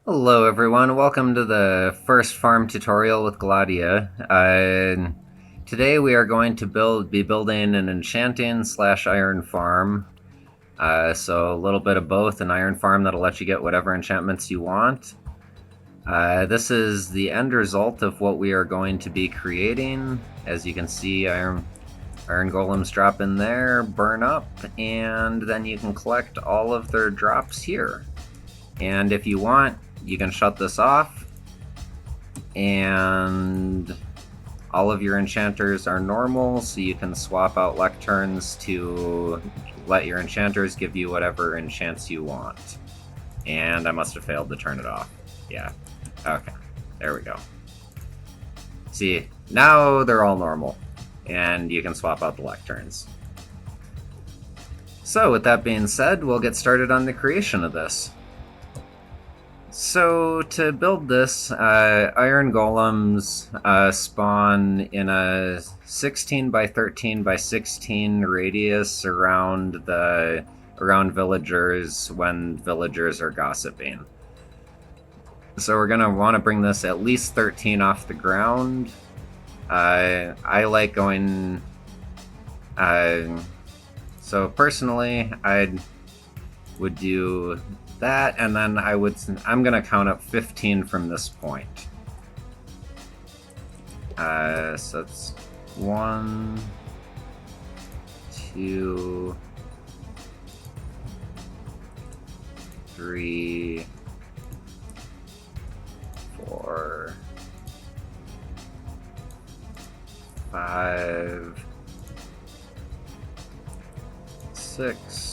Hello everyone, welcome to the first farm tutorial with Gladia. Today we are going to be building an enchanting / iron farm. So a little bit of both, an iron farm that'll let you get whatever enchantments you want. This is the end result of what we are going to be creating. As you can see, iron golems drop in there, burn up, and then you can collect all of their drops here. And if you want, you can shut this off, and all of your enchanters are normal, so you can swap out lecterns to let your enchanters give you whatever enchants you want. And I must have failed to turn it off. Yeah. Okay. There we go. See, now they're all normal, and you can swap out the lecterns. So with that being said, we'll get started on the creation of this. So to build this, iron golems spawn in a 16 by 13 by 16 radius around villagers when villagers are gossiping. So we're gonna want to bring this at least 13 off the ground. I like going. So personally, I would do that, and then I'm gonna count up 15 from this point. So it's 1, 2, 3, 4, 5, 6,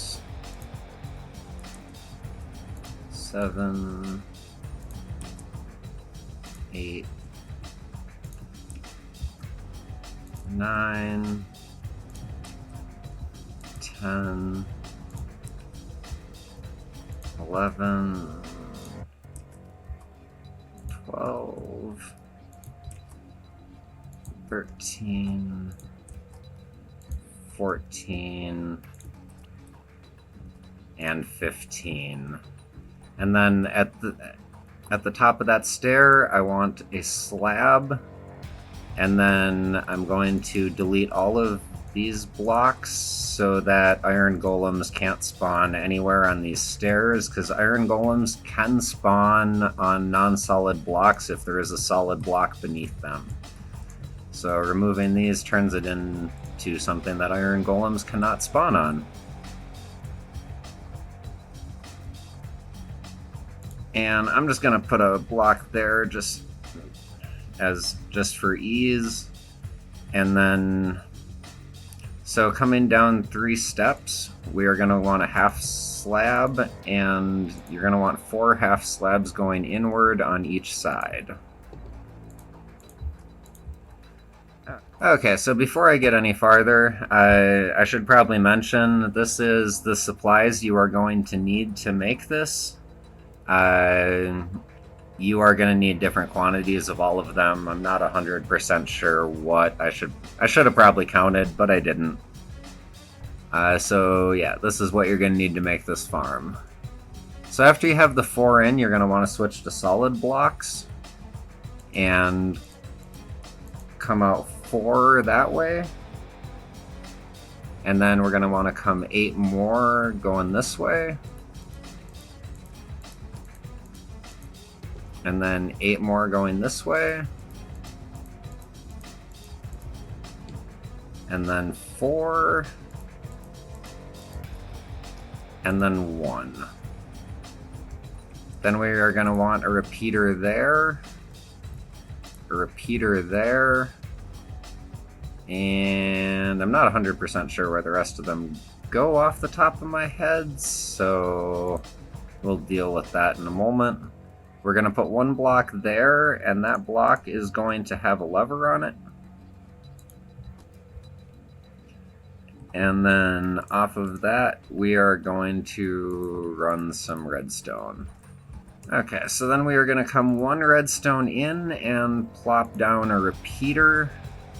7, 8, 9, 10, 11, 12, 13, 14, and 15. And then at the top of that stair, I want a slab, and then I'm going to delete all of these blocks so that iron golems can't spawn anywhere on these stairs, because iron golems can spawn on non-solid blocks if there is a solid block beneath them. So removing these turns it into something that iron golems cannot spawn on. And I'm just gonna put a block there just for ease. And then, so coming down 3 steps, we are gonna want a half slab, and you're gonna want 4 half slabs going inward on each side. Okay, so before I get any farther, I should probably mention this is the supplies you are going to need to make this. You are going to need different quantities of all of them. I'm not 100% sure what I should have probably counted, but I didn't. So yeah, this is what you're going to need to make this farm. So after you have the 4 in, you're going to want to switch to solid blocks and come out 4 that way. And then we're going to want to come 8 more going this way. And then 8 more going this way. And then 4. And then 1. Then we are going to want a repeater there. A repeater there. And I'm not 100% sure where the rest of them go off the top of my head, so we'll deal with that in a moment. We're going to put 1 block there, and that block is going to have a lever on it. And then off of that, we are going to run some redstone. Okay, so then we are going to come 1 redstone in and plop down a repeater.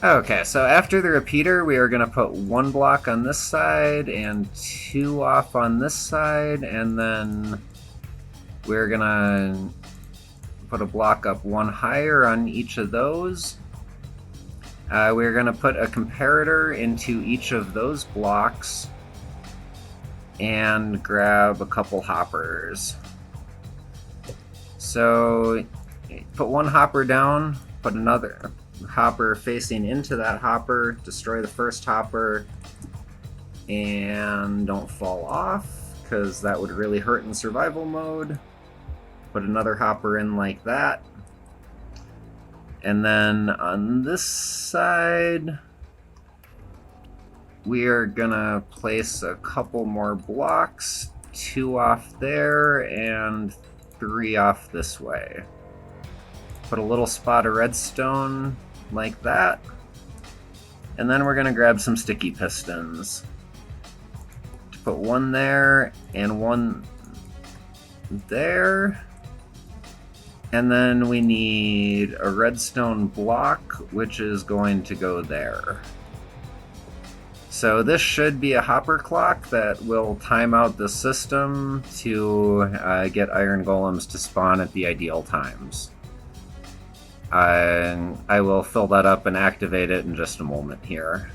Okay, so after the repeater, we are going to put 1 block on this side and 2 off on this side, and then we're going to put a block up one higher on each of those. We're going to put a comparator into each of those blocks and grab a couple hoppers. So put one hopper down, put another hopper facing into that hopper, destroy the first hopper, and don't fall off because that would really hurt in survival mode. Put another hopper in like that. And then on this side, we are gonna place a couple more blocks, 2 off there and 3 off this way. Put a little spot of redstone like that. And then we're gonna grab some sticky pistons. To put one there and one there. And then we need a redstone block, which is going to go there. So this should be a hopper clock that will time out the system to get iron golems to spawn at the ideal times. I will fill that up and activate it in just a moment here.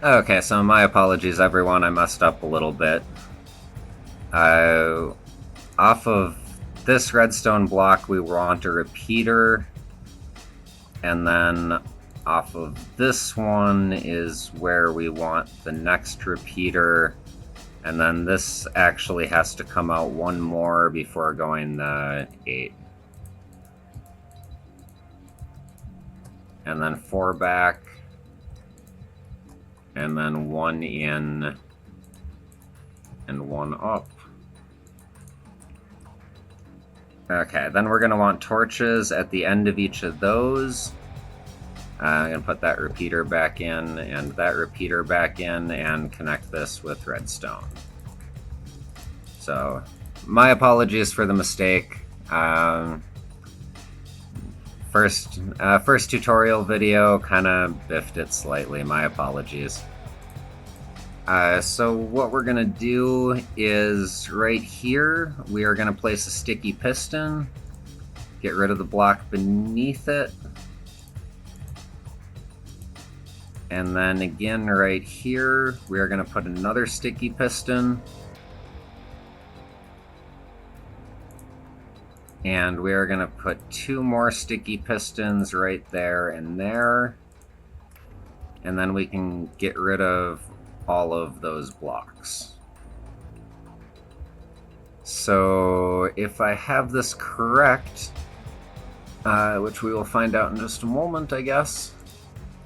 Okay, so my apologies everyone, I messed up a little bit. Off of this redstone block we want a repeater, and then off of this one is where we want the next repeater, and then this actually has to come out one more before going the 8. And then 4 back, and then 1 in, and 1 up. Okay, then we're going to want torches at the end of each of those. I'm going to put that repeater back in and that repeater back in and connect this with redstone. So, my apologies for the mistake. First tutorial video kind of biffed it slightly, my apologies. So what we're going to do is right here, we are going to place a sticky piston, get rid of the block beneath it, and then again right here, we are going to put another sticky piston, and we are going to put 2 more sticky pistons right there and there, and then we can get rid of all of those blocks. So if I have this correct, which we will find out in just a moment, I guess,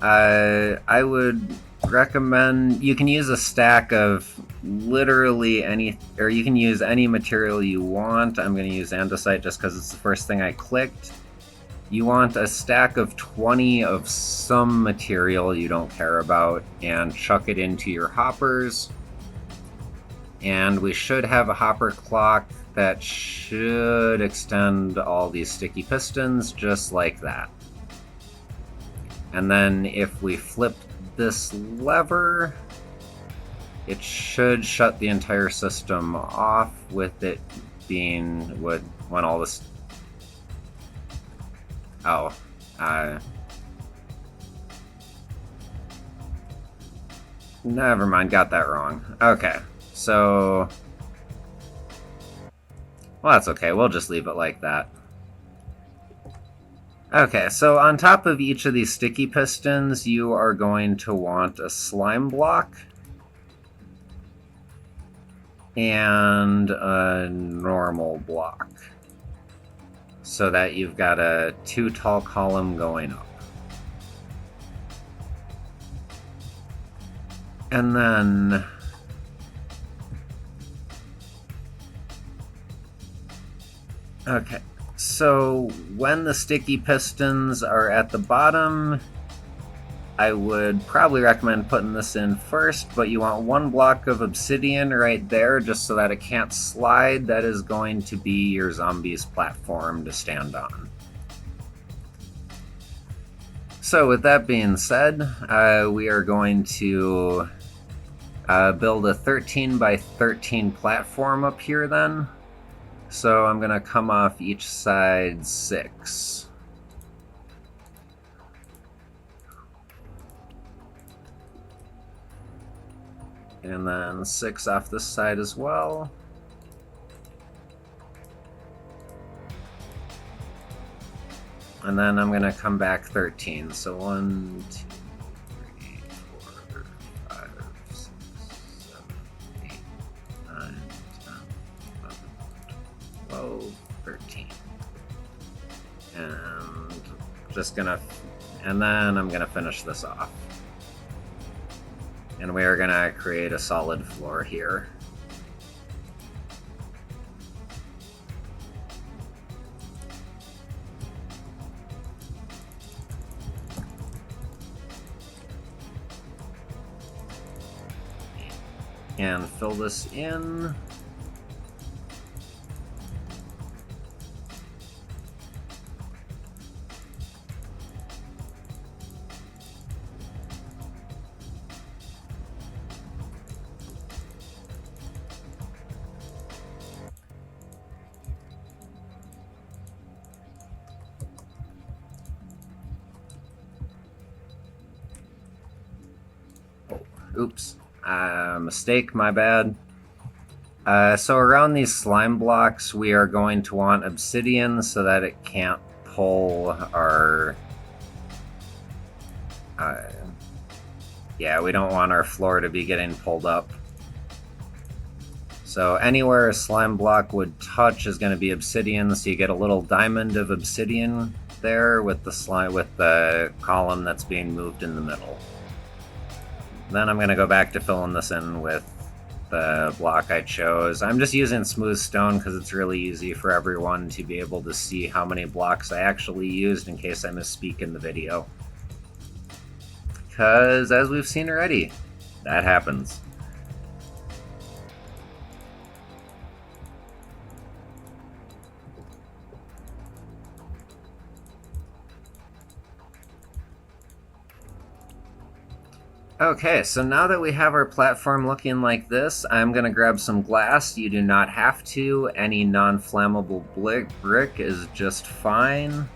I would recommend you can use a stack of literally any, or you can use any material you want. I'm going to use andesite just because it's the first thing I clicked. You want a stack of 20 of some material you don't care about and chuck it into your hoppers. And we should have a hopper clock that should extend all these sticky pistons just like that. And then if we flip this lever, it should shut the entire system off with it being when all this... Oh, never mind, got that wrong. Okay, so, well, that's okay, we'll just leave it like that. Okay, so on top of each of these sticky pistons, you are going to want a slime block and a normal block, so that you've got a 2 tall column going up. And then okay, so when the sticky pistons are at the bottom, I would probably recommend putting this in first, but you want 1 block of obsidian right there just so that it can't slide. That is going to be your zombie's platform to stand on. So with that being said, we are going to build a 13 by 13 platform up here then. So I'm going to come off each side 6. And then 6 off this side as well. And then I'm going to come back 13. So 1, 2, 3, 4, 5, 6, 7, 8, 9, 10, 11, 12, 13. And just gonna, and then I'm gonna finish this off. And we are gonna create a solid floor here. And fill this in. Oops. Mistake, my bad. So around these slime blocks, we are going to want obsidian so that it can't pull our... yeah, we don't want our floor to be getting pulled up. So anywhere a slime block would touch is going to be obsidian, so you get a little diamond of obsidian there with the slime, with the column that's being moved in the middle. Then I'm going to go back to filling this in with the block I chose. I'm just using smooth stone because it's really easy for everyone to be able to see how many blocks I actually used in case I misspeak in the video. Because, as we've seen already, that happens. Okay, so now that we have our platform looking like this, I'm going to grab some glass. You do not have to. Any non-flammable brick is just fine.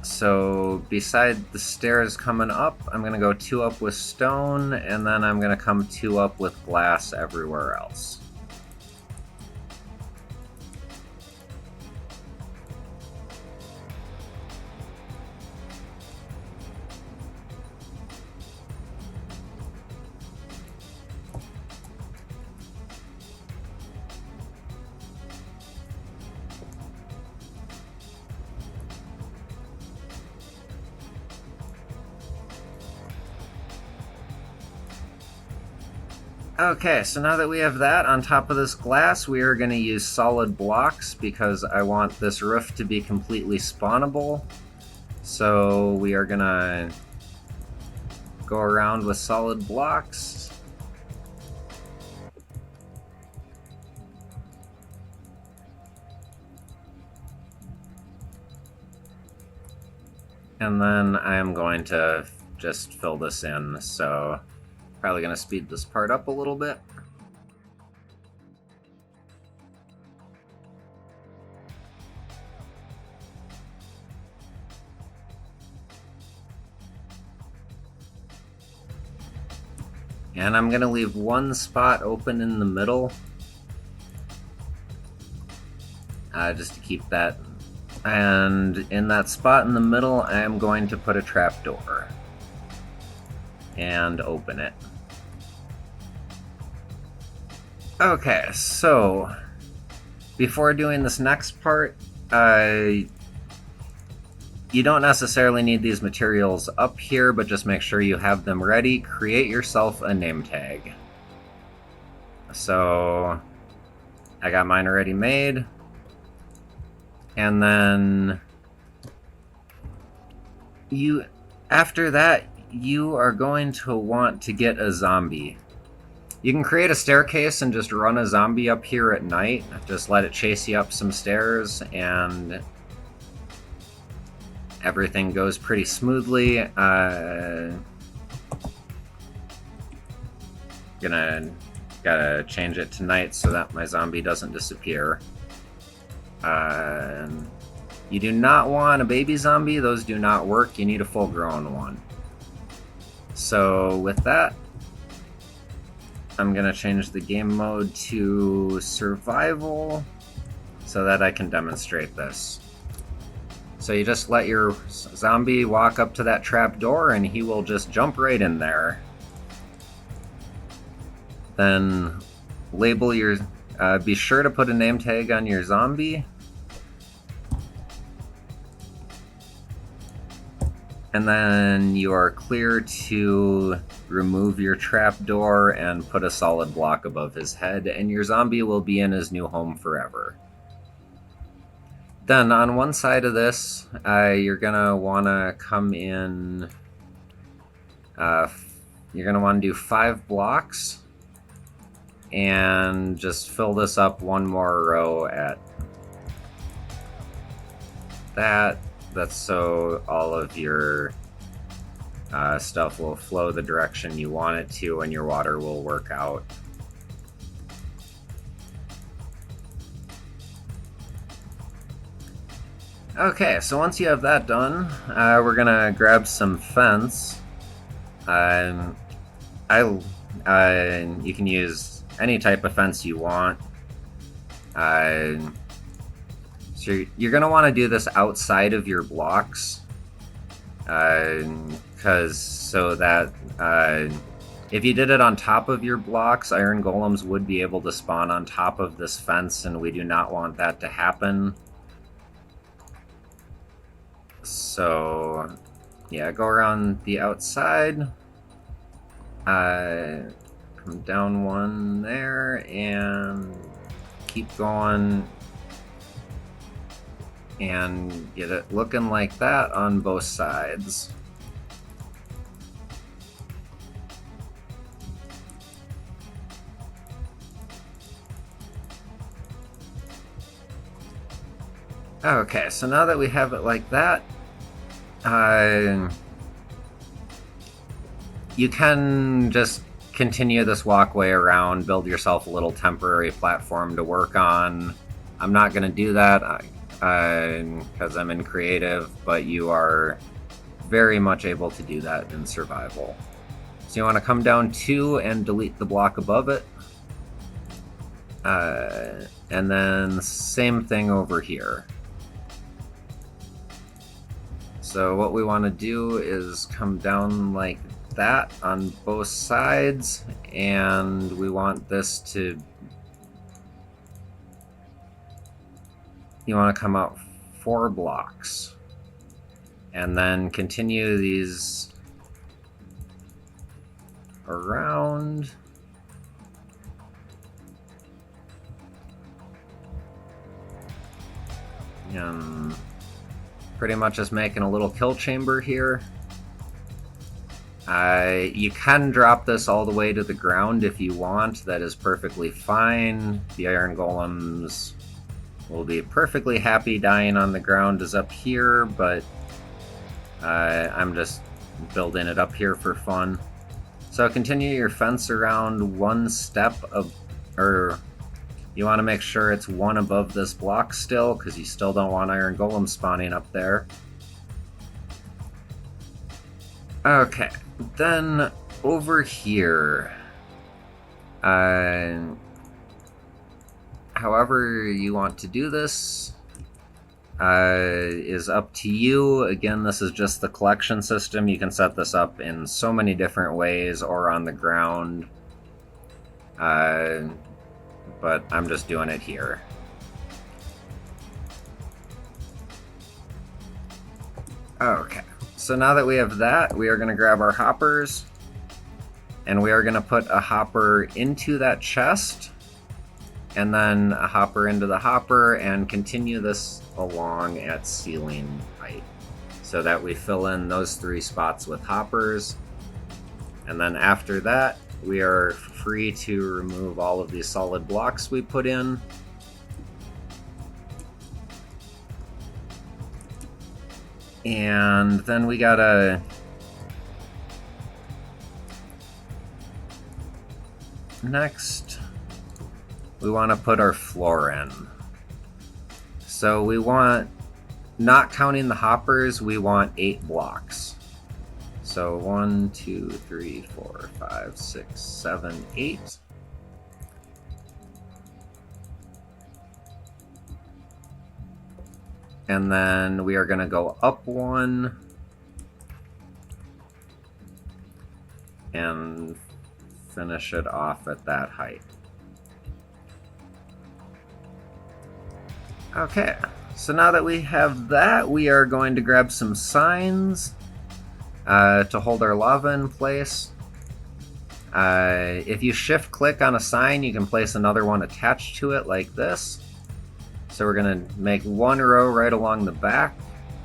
So beside the stairs coming up, I'm going to go 2 up with stone, and then I'm going to come 2 up with glass everywhere else. Okay, so now that we have that on top of this glass, we are going to use solid blocks because I want this roof to be completely spawnable. So we are going to go around with solid blocks. And then I am going to just fill this in, so probably going to speed this part up a little bit. And I'm going to leave one spot open in the middle, just to keep that. And in that spot in the middle, I am going to put a trapdoor and open it. Okay, so before doing this next part, you don't necessarily need these materials up here, but just make sure you have them ready. Create yourself a name tag. So I got mine already made. And then after that, you are going to want to get a zombie. You can create a staircase and just run a zombie up here at night. Just let it chase you up some stairs and everything goes pretty smoothly. Gonna gotta change it to night so that my zombie doesn't disappear. You do not want a baby zombie. Those do not work. You need a full-grown one. So with that, I'm going to change the game mode to survival so that I can demonstrate this. So you just let your zombie walk up to that trap door and he will just jump right in there. Then label your... be sure to put a name tag on your zombie. And then you are clear to remove your trapdoor and put a solid block above his head, and your zombie will be in his new home forever. Then on one side of this, you're going to want to come in... you're going to want to do 5 blocks and just fill this up one more row at that. That's so all of your stuff will flow the direction you want it to and your water will work out. Okay, so once you have that done, we're gonna grab some fence. You can use any type of fence you want. So you're going to want to do this outside of your blocks, so that if you did it on top of your blocks, iron golems would be able to spawn on top of this fence, and we do not want that to happen. So yeah, go around the outside, come down one there, and keep going. And get it looking like that on both sides. Okay, so now that we have it like that, you can just continue this walkway around, build yourself a little temporary platform to work on. I'm not going to do that because I'm in creative, but you are very much able to do that in survival. So you want to come down 2 and delete the block above it. And then same thing over here. So what we want to do is come down like that on both sides, and we want this to... You want to come out 4 blocks. And then continue these around. And pretty much just making a little kill chamber here. You can drop this all the way to the ground if you want. That is perfectly fine. The iron golems will be perfectly happy dying on the ground as up here, but I'm just building it up here for fun. So continue your fence around 1 step of, or you want to make sure it's 1 above this block still, because you still don't want iron golem spawning up there. Okay, then over here, however you want to do this is up to you. Again, this is just the collection system. You can set this up in so many different ways or on the ground. But I'm just doing it here. Okay, so now that we have that, we are going to grab our hoppers, and we are going to put a hopper into that chest, and then a hopper into the hopper, and continue this along at ceiling height, so that we fill in those 3 spots with hoppers. And then after that, we are free to remove all of these solid blocks we put in. And then we gotta... Next, we want to put our floor in. So we want, not counting the hoppers, we want 8 blocks. So 1, 2, 3, 4, 5, 6, 7, 8. And then we are going to go up 1 and finish it off at that height. Okay, so now that we have that, we are going to grab some signs to hold our lava in place. If you shift click on a sign, you can place another one attached to it like this. So we're going to make 1 row right along the back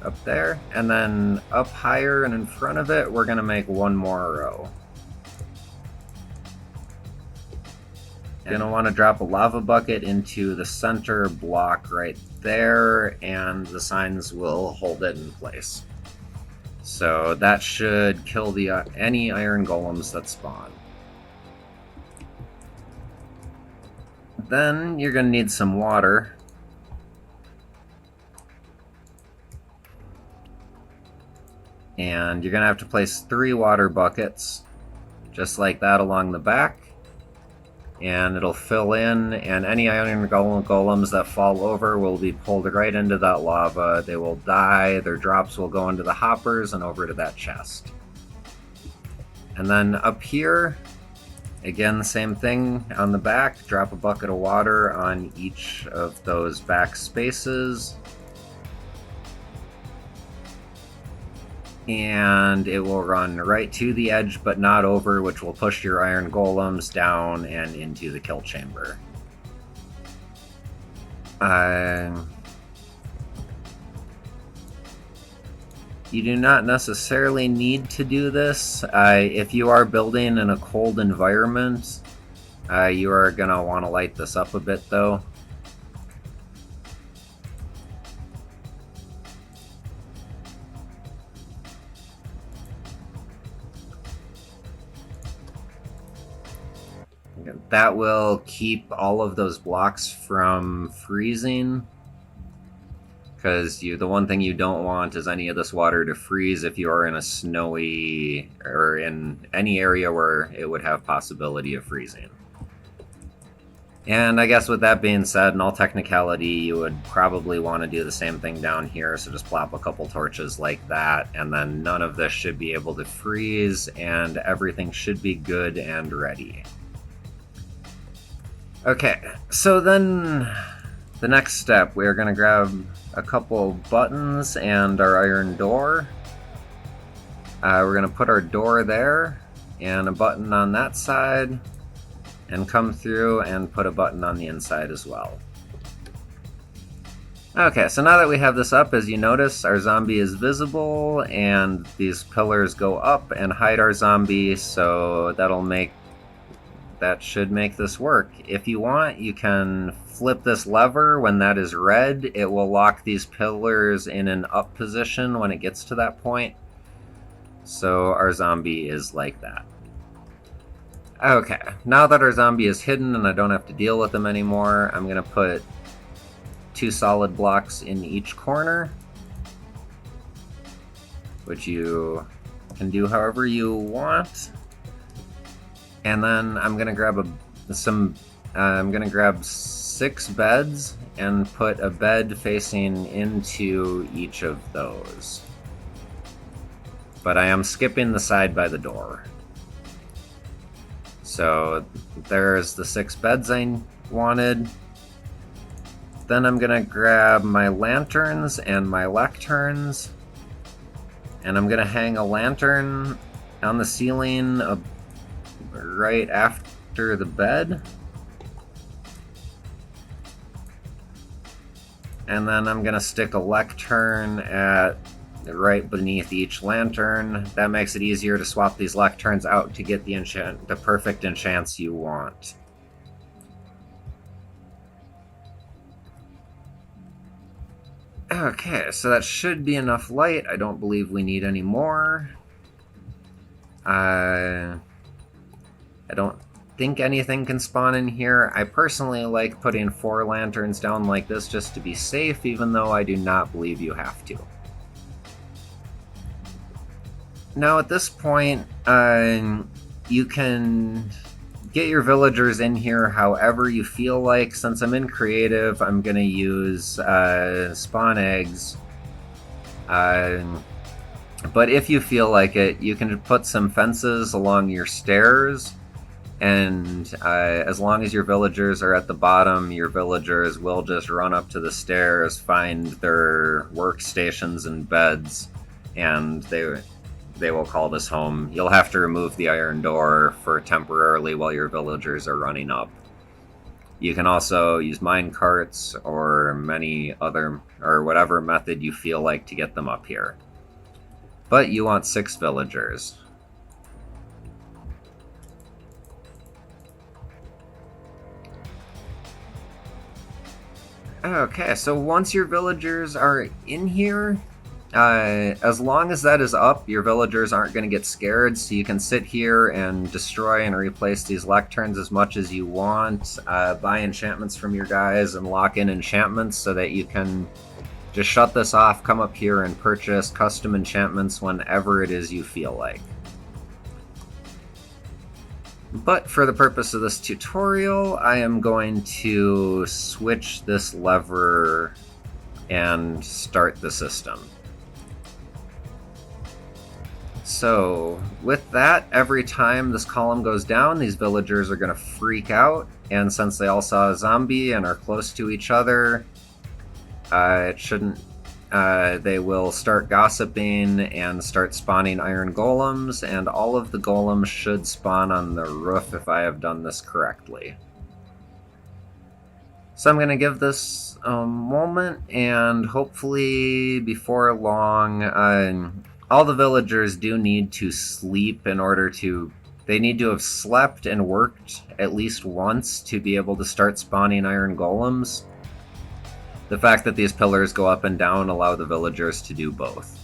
up there, and then up higher and in front of it, we're going to make 1 more row. You're going to want to drop a lava bucket into the center block right there, and the signs will hold it in place. So that should kill the any iron golems that spawn. Then you're going to need some water. And you're going to have to place 3 water buckets, just like that, along the back. And it'll fill in, and any iron golems that fall over will be pulled right into that lava. They will die, their drops will go into the hoppers and over to that chest. And then up here, again, the same thing on the back. Drop a bucket of water on each of those back spaces. And it will run right to the edge but not over, which will push your iron golems down and into the kill chamber. You do not necessarily need to do this. If you are building in a cold environment, you are going to want to light this up a bit though. That will keep all of those blocks from freezing, because the one thing you don't want is any of this water to freeze if you are in a snowy or in any area where it would have possibility of freezing. And I guess with that being said, in all technicality, you would probably want to do the same thing down here, so just plop a couple torches like that, and then none of this should be able to freeze, and everything should be good and ready. Okay, so then the next step, we're going to grab a couple buttons and our iron door. We're going to put our door there and a button on that side, and come through and put a button on the inside as well. Okay, so now that we have this up, as you notice, our zombie is visible, and these pillars go up and hide our zombie, so that should make this work. If you want, you can flip this lever. When that is red, it will lock these pillars in an up position when it gets to that point. So our zombie is like that. Okay, now that our zombie is hidden and I don't have to deal with him anymore, I'm going to put 2 solid blocks in each corner, which you can do however you want. And then I'm gonna grab I'm gonna grab 6 beds and put a bed facing into each of those. But I am skipping the side by the door. So there's the 6 beds I wanted. Then I'm gonna grab my lanterns and my lecterns, and I'm gonna hang a lantern on the ceiling right after the bed. And then I'm gonna stick a lectern at right beneath each lantern. That makes it easier to swap these lecterns out to get the perfect enchants you want. Okay, so that should be enough light. I don't believe we need any more. I don't think anything can spawn in here. I personally like putting 4 lanterns down like this just to be safe, even though I do not believe you have to. Now at this point, you can get your villagers in here however you feel like. Since I'm in creative, I'm going to use spawn eggs. But if you feel like it, you can put some fences along your stairs, and as long as your villagers are at the bottom, your villagers will just run up to the stairs, find their workstations and beds, and they will call this home. You'll have to remove the iron door for temporarily while your villagers are running up. You can also use mine carts or whatever method you feel like to get them up here. But you want 6 villagers. Okay, so once your villagers are in here, as long as that is up, your villagers aren't going to get scared, so you can sit here and destroy and replace these lecterns as much as you want, buy enchantments from your guys, and lock in enchantments so that you can just shut this off, come up here, and purchase custom enchantments whenever it is you feel like. But for the purpose of this tutorial, I am going to switch this lever and start the system. So with that, every time this column goes down, these villagers are going to freak out, and since they all saw a zombie and are close to each other, they will start gossiping and start spawning iron golems, and all of the golems should spawn on the roof if I have done this correctly. So I'm going to give this a moment, and hopefully before long, all the villagers do need to sleep they need to have slept and worked at least once to be able to start spawning iron golems. The fact that these pillars go up and down allow the villagers to do both.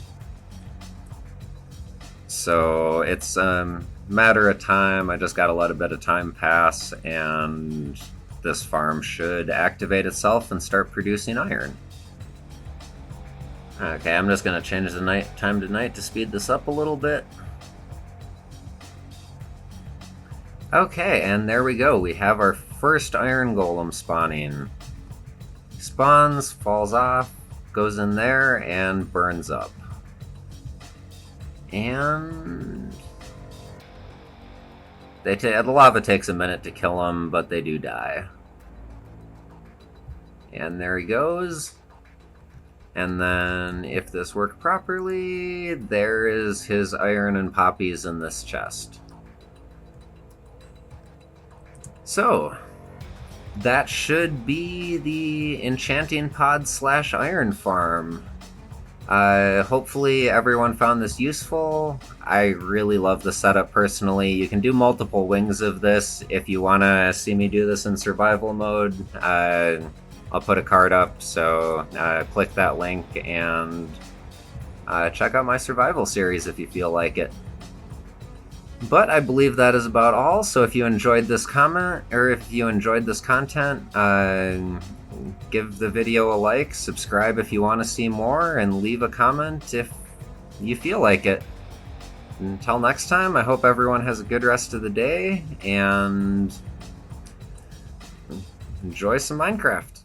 So it's a matter of time. I just gotta let a bit of time pass, and this farm should activate itself and start producing iron. Okay, I'm just gonna change the time to night to speed this up a little bit. Okay, and there we go. We have our first iron golem spawning. Spawns, falls off, goes in there, and burns up. And the lava takes a minute to kill them, but they do die. And there he goes. And then, if this worked properly, there is his iron and poppies in this chest. So, that should be the enchanting pod / iron farm. Hopefully everyone found this useful. I really love the setup personally. You can do multiple wings of this. If you want to see me do this in survival mode, I'll put a card up, so click that link and check out my survival series if you feel like it. But I believe that is about all, so if you enjoyed this content, give the video a like, subscribe if you want to see more, and leave a comment if you feel like it. Until next time, I hope everyone has a good rest of the day, and enjoy some Minecraft.